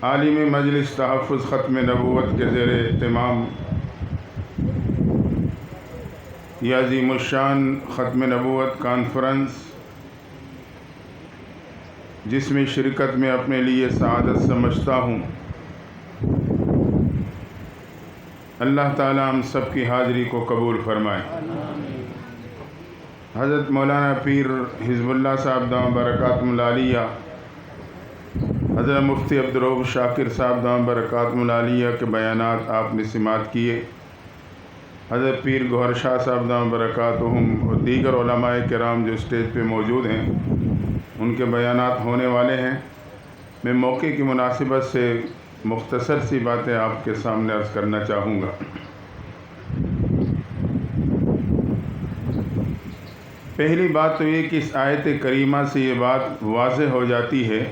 عالمی مجلس تحفظ ختم نبوت کے زیر اہتمام یہ عظیم الشان ختم نبوت کانفرنس، جس میں شرکت میں اپنے لیے سعادت سمجھتا ہوں، اللہ تعالی ہم سب کی حاضری کو قبول فرمائے۔ حضرت مولانا پیر حزب اللہ صاحب دامت برکاتہ العالیہ، حضرت مفتی عبدالرؤف شاکر صاحب دامت برکاتہ العالیہ کے بیانات آپ نے سماعت کیے۔ حضرت پیر گوہر شاہ صاحب دامت برکاتہم اور دیگر علماء کرام جو اسٹیج پہ موجود ہیں، ان کے بیانات ہونے والے ہیں۔ میں موقع کی مناسبت سے مختصر سی باتیں آپ کے سامنے عرض کرنا چاہوں گا۔ پہلی بات تو یہ کہ اس آیت کریمہ سے یہ بات واضح ہو جاتی ہے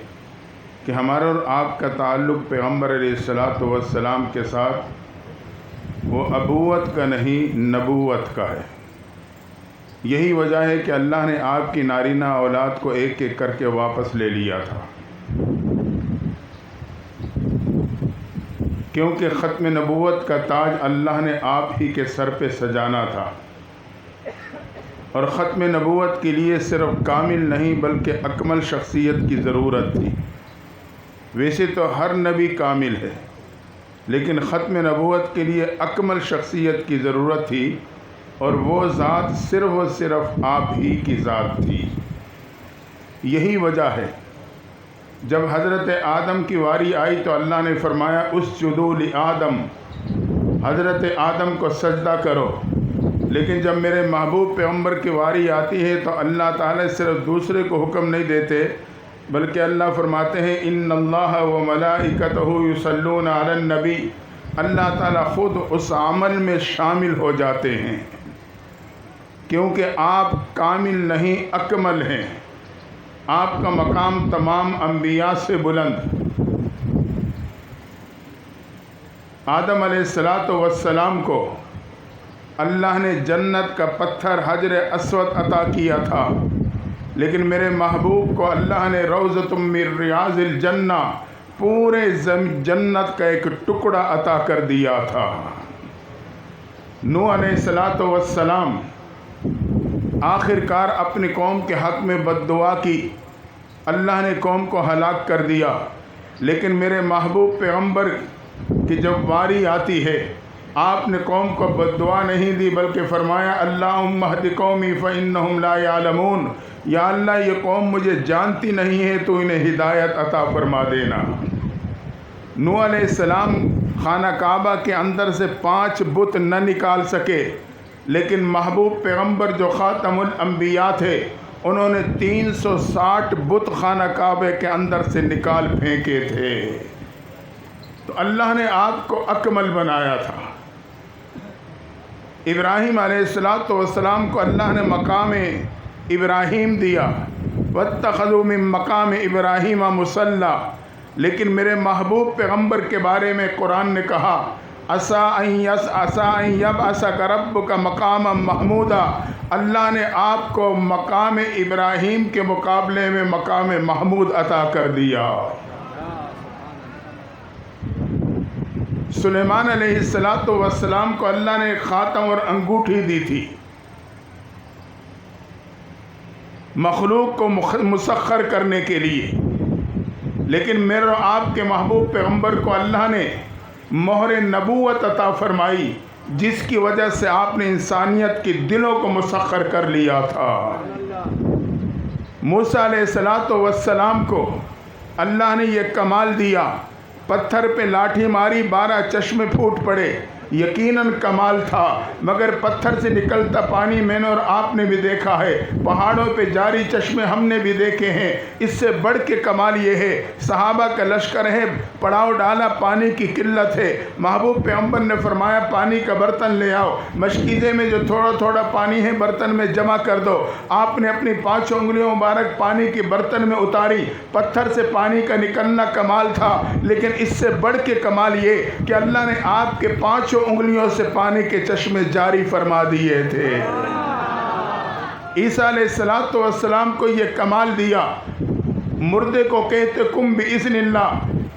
کہ ہمارا اور آپ کا تعلق پیغمبر علیہ الصلاۃ والسلام کے ساتھ وہ ابوت کا نہیں، نبوت کا ہے۔ یہی وجہ ہے کہ اللہ نے آپ کی نارینہ اولاد کو ایک ایک کر کے واپس لے لیا تھا، کیونکہ ختم نبوت کا تاج اللہ نے آپ ہی کے سر پہ سجانا تھا، اور ختم نبوت کے لیے صرف کامل نہیں بلکہ اکمل شخصیت کی ضرورت تھی۔ ویسے تو ہر نبی کامل ہے، لیکن ختم نبوت کے لیے اکمل شخصیت کی ضرورت تھی، اور وہ ذات صرف و صرف آپ ہی کی ذات تھی۔ یہی وجہ ہے جب حضرت آدم کی واری آئی تو اللہ نے فرمایا اسجدوا لآدم، حضرت آدم کو سجدہ کرو۔ لیکن جب میرے محبوب پیغمبر کی واری آتی ہے تو اللہ تعالیٰ صرف دوسرے کو حکم نہیں دیتے، بلکہ اللہ فرماتے ہیں ان اللہ و ملائکتہ یصلون علی النبی، اللہ تعالیٰ خود اس عمل میں شامل ہو جاتے ہیں، کیونکہ آپ کامل نہیں اکمل ہیں۔ آپ کا مقام تمام انبیاء سے بلند۔ آدم علیہ السلام کو اللہ نے جنت کا پتھر حجر اسود عطا کیا تھا، لیکن میرے محبوب کو اللہ نے روضۃ من ریاض الجنہ، پورے جنت کا ایک ٹکڑا عطا کر دیا تھا۔ نوح علیہ السلام آخر کار اپنی قوم کے حق میں بد دعا کی، اللہ نے قوم کو ہلاک کر دیا، لیکن میرے محبوب پیغمبر کی جب واری آتی ہے آپ نے قوم کو بد دعا نہیں دی، بلکہ فرمایا اللہم اہد قومی فإنہم لا یعلمون، یا اللہ یہ قوم مجھے جانتی نہیں ہے تو انہیں ہدایت عطا فرما دینا۔ نوح علیہ السلام خانہ کعبہ کے اندر سے 5 بت نہ نکال سکے، لیکن محبوب پیغمبر جو خاتم الانبیاء تھے انہوں نے 360 بت خانہ کعبے کے اندر سے نکال پھینکے تھے۔ تو اللہ نے آپ کو اکمل بنایا تھا۔ ابراہیم علیہ السلام کو اللہ نے مقام ابراہیم دیا، واتخذوا من مقام ابراہیم مصلی، لیکن میرے محبوب پیغمبر کے بارے میں قرآن نے کہا عسیٰ ان یبعثک ربک مقاما محمودا، اللہ نے آپ کو مقام ابراہیم کے مقابلے میں مقام محمود عطا کر دیا۔ سلیمان علیہ السلام کو اللہ نے خاتم اور انگوٹھی دی تھی، مخلوق کو مسخر کرنے کے لیے، لیکن میرے آپ کے محبوب پیغمبر کو اللہ نے مہر نبوت عطا فرمائی، جس کی وجہ سے آپ نے انسانیت کے دلوں کو مسخر کر لیا تھا۔ موسیٰ علیہ السلام کو اللہ نے یہ کمال دیا، پتھر پہ لاٹھی ماری 12 چشمے پھوٹ پڑے، یقیناً کمال تھا، مگر پتھر سے نکلتا پانی میں نے اور آپ نے بھی دیکھا ہے، پہاڑوں پہ جاری چشمے ہم نے بھی دیکھے ہیں۔ اس سے بڑھ کے کمال یہ ہے صحابہ کا لشکر ہے، پڑاؤ ڈالا، پانی کی قلت ہے، محبوب پیغمبر نے فرمایا پانی کا برتن لے آؤ، مشکیزے میں جو تھوڑا تھوڑا پانی ہے برتن میں جمع کر دو۔ آپ نے اپنی 5 انگلیوں مبارک پانی کے برتن میں اتاری، پتھر سے پانی کا نکلنا کمال تھا، لیکن اس سے بڑھ کے کمال یہ کہ اللہ نے آپ کے 5 انگلیوں سے پانی کے چشمے جاری فرما دیے تھے۔ عیسیٰ علیہ السلام کو یہ کمال دیا، مردے کو کہتے کم بإذن اللہ،